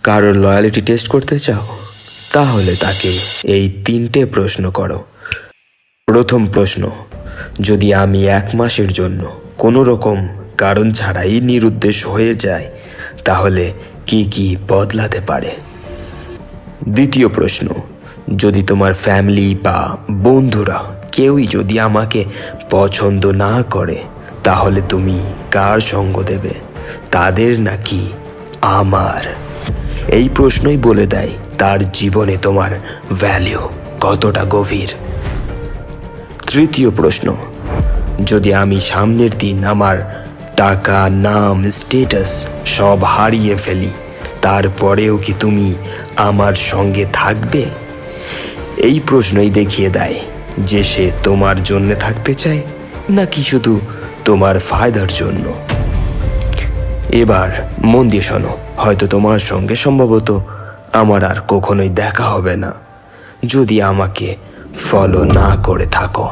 কারোর loyalty test করতে চাও? তাহলে তাকে এই 3টে প্রশ্ন করো। প্রথম প্রশ্ন, যদি আমি 1 মাসের জন্য কোনো রকম কারণ ছাড়াই নিরুদ্দেশ হয়ে যাই, তাহলে কি কি বদলাতে পারে? দ্বিতীয় প্রশ্ন, যদি তোমার ফ্যামিলি বা বন্ধুরা কেউই যদি আমাকে পছন্দ না করে, তাহলে তুমি কার সঙ্গ দেবে, তাদের নাকি আমার? এই প্রশ্নই বলে দেয় তার জীবনে তোমার ভ্যালু কতটা গভীর। তৃতীয় প্রশ্ন, যদি আমি সামনের দিন আমার টাকা, নাম, স্ট্যাটাস সব হারিয়ে ফেলি, তারপরেও কি তুমি আমার সঙ্গে থাকবে? এই প্রশ্নই দেখিয়ে দেয় যে সে তোমার জন্য থাকতে চায় নাকি শুধু তোমার ফায়দার জন্য। এবার মন দিয়ে শোনো, হয়তো তোমার সঙ্গে সম্ভবত আমার আর কখনোই দেখা হবে না যদি আমাকে ফলো না করে থাকো।